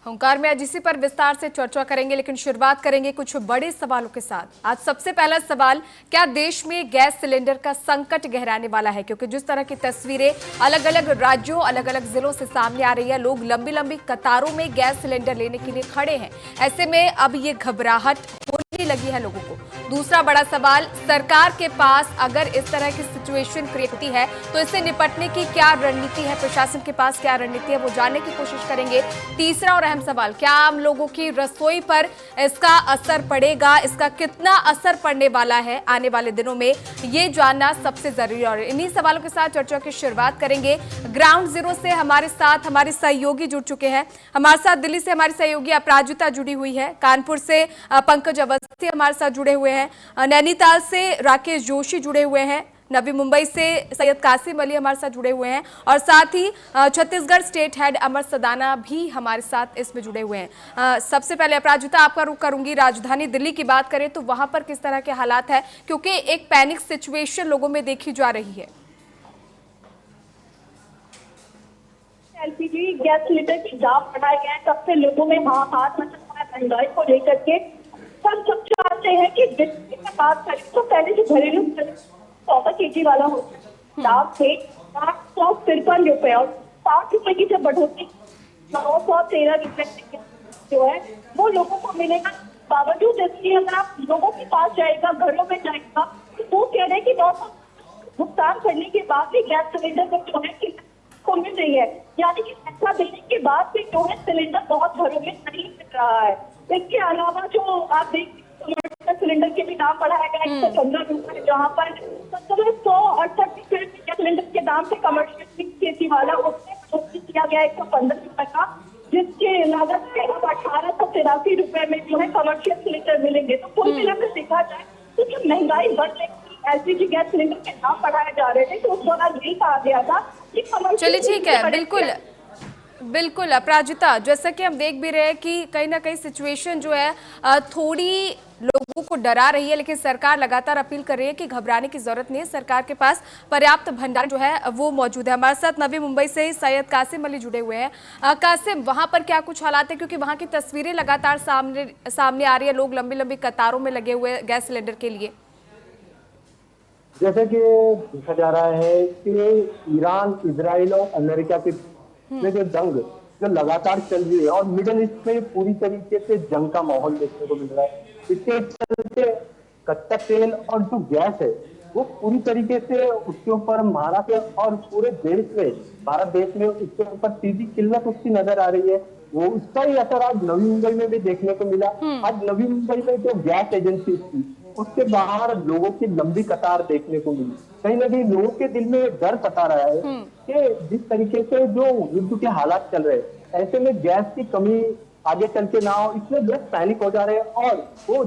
ओंकार में आज इसी पर विस्तार से चर्चा करेंगे, लेकिन शुरुआत करेंगे कुछ बड़े सवालों के साथ। आज सबसे पहला सवाल, क्या देश में गैस सिलेंडर का संकट गहराने वाला है? क्योंकि जिस तरह की तस्वीरें अलग अलग राज्यों, अलग अलग जिलों से सामने आ रही है, लोग लंबी लंबी कतारों में गैस सिलेंडर लेने के लिए खड़े हैं। ऐसे में अब ये घबराहट होने लगी है लोगों को। दूसरा बड़ा सवाल, सरकार के पास अगर इस तरह की सिचुएशन क्रिएट होती है तो इससे निपटने की क्या रणनीति है, प्रशासन के पास क्या रणनीति है, वो जानने की कोशिश करेंगे। तीसरा और अहम सवाल, क्या आम लोगों की रसोई पर इसका असर पड़ेगा, इसका कितना असर पड़ने वाला है आने वाले दिनों में, ये जानना सबसे जरूरी। और इन्हीं सवालों के साथ चर्चा की शुरुआत करेंगे। ग्राउंड जीरो से हमारे साथ हमारे सहयोगी जुड़ चुके हैं। हमारे साथ दिल्ली से हमारी सहयोगी अपराजिता जुड़ी हुई है, कानपुर से पंकज अवस्थी हमारे साथ जुड़े हुए हैं, नैनीताल से राकेश जोशी जुड़े हुए हैं, नवी मुंबई से सैयद कासिम अली हमारे साथ जुड़े हुए हैं, और साथ ही छत्तीसगढ़ स्टेट हेड अमर सदाना भी हमारे साथ इसमें जुड़े हुए हैं। सबसे पहले अपराजिता, आपका रुख करूंगी। राजधानी दिल्ली की बात करें तो वहां पर किस तरह के हालात है, क्योंकि एक पैनिक सिचुएशन लोगों में देखी जा रही है। एलपीजी गैस सिलेंडर की दाम बढ़ाए गए हैं, तब से लोगों में हाहाकार मचा हुआ है महंगाई को लेकर के। हम सब चाहते हैं कि दिल्ली की बात करें तो पहले जो घरेलू 100 केजी वाला होता है, दाम थे 853 रुपए और 60 रुपए की जब बढ़ोतरी 913 रुपए जो है वो लोगों को मिलेगा। बावजूद इसके अगर आप लोगों के पास जाएगा, घरों में जाएगा, तो वो कह रहे हैं कि 900 भुगतान करने के बाद भी गैस सिलेंडर में जो है को मिल रही है, यानी कि पैसा देने के बाद भी जो है सिलेंडर बहुत घरों में नहीं मिल रहा है। इसके अलावा जो आप देख सिलेंडर के भी दाम बढ़ाया गया 115 रुपए, जहाँ पर 1768 सिलेंडर के दाम से कमर्शियल केसी वाला उसमें बढ़ोतरी किया गया 115 रुपए का, जिसके लागत से अब 1883 रुपए में जो है कमर्शियल सिलेंडर मिलेंगे। तो कुल मिलाकर देखा जाए तो जब महंगाई बढ़ रही थी, एलपीजी गैस सिलेंडर के दाम बढ़ाए जा रहे थे, तो उस दौरान यही कहा गया था कि चलिए ठीक है, बिल्कुल बिल्कुल अपराजिता, जैसा कि हम देख भी रहे हैं कि कहीं ना कहीं सिचुएशन जो है थोड़ी लोगों को डरा रही है, लेकिन सरकार लगातार अपील कर रही है कि घबराने की जरूरत नहीं है, सरकार के पास पर्याप्त भंडार जो है वो मौजूद है। हमारे साथ नवी मुंबई से सैयद कासिम अली जुड़े हुए हैं। कासिम, वहां पर क्या कुछ हालात है, क्योंकि वहां की तस्वीरें लगातार सामने आ रही है, लोग लंबी लंबी कतारों में लगे हुए गैस सिलेंडर के लिए। जैसे कि देखा जा रहा है कि ईरान, इजराइल और अमेरिका के में जो जंग जो लगातार चल रही है और मिडल ईस्ट में पूरी तरीके से जंग का माहौल देखने को मिल रहा है। इसके चलते कच्चा तेल और जो गैस है वो पूरी तरीके से उसके ऊपर महाराष्ट्र और पूरे देश में, भारत देश में उसके ऊपर सीधी किल्लत उसकी नजर आ रही है। वो उसका ही असर आज नवी मुंबई में भी देखने को मिला। आज नवी मुंबई में जो गैस एजेंसी थी उसके बाहर लोगों की लंबी कतार देखने को मिली। कहीं ना कहीं लोगों के दिल में डर सता रहा है कि जिस तरीके से जो युद्ध के हालात चल रहे हैं, ऐसे में गैस की कमी आगे चल के ना हो, इसलिए लोग पैनिक हो जा रहे हैं और वो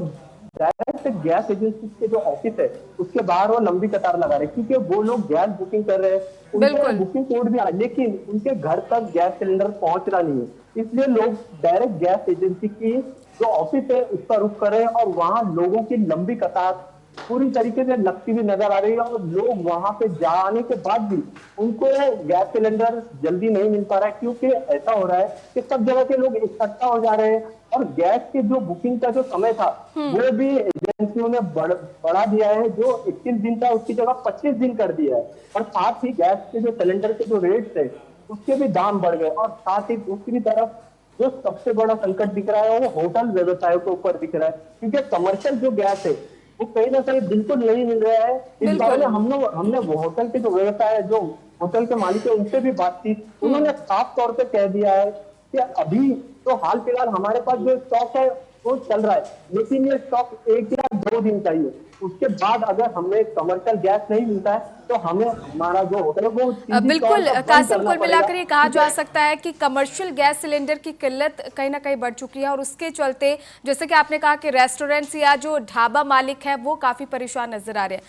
डायरेक्ट गैस एजेंसी के जो ऑफिस है उसके बाहर वो लंबी कतार लगा रहे हैं, क्योंकि वो लोग गैस बुकिंग कर रहे हैं, उनके बुकिंग कोड भी आ, लेकिन उनके घर तक गैस सिलेंडर पहुंच रहा नहीं है। इसलिए लोग डायरेक्ट गैस एजेंसी की जो ऑफिस है उसका रुख कर रहे हैं और वहां लोगों की लंबी कतार पूरी तरीके से लगती हुई नजर आ रही है और लोग वहां पे जाने के बाद भी उनको गैस सिलेंडर जल्दी नहीं मिल पा रहा है, क्योंकि ऐसा हो रहा है कि सब जगह के लोग इकट्ठा हो जा रहे हैं और गैस के जो बुकिंग का जो समय था वो भी एजेंसियों ने बढ़ा दिया है। जो 21 दिन था उसकी जगह 25 दिन कर दिया है और साथ ही गैस के जो सिलेंडर के जो रेट थे उसके भी दाम बढ़ गए। और साथ ही दूसरी तरफ जो सबसे बड़ा संकट दिख रहा है वो होटल व्यवसाय के ऊपर दिख रहा है, क्योंकि कमर्शियल जो गैस है वो कहीं ना कहीं बिल्कुल नहीं मिल रहा है। इस बारे में हमने वो होटल के जो व्यवसाय है, जो होटल के मालिक है, उनसे भी बात की। उन्होंने साफ तौर पे कह दिया है कि अभी तो हाल फिलहाल हमारे पास जो स्टॉक है वो चल रहा है, लेकिन ये स्टॉक 1 या 2 दिन चाहिए। उसके बाद अगर हमें कमर्शियल गैस नहीं मिलता है तो हमें हमारा जो होटल है वो बिल्कुल कासिम, कुल मिलाकर ये कहा जा सकता है कि कमर्शियल गैस सिलेंडर की किल्लत कहीं ना कहीं बढ़ चुकी है और उसके चलते जैसे कि आपने कहा कि रेस्टोरेंट्स या जो ढाबा मालिक है वो काफी परेशान नजर आ रहे हैं।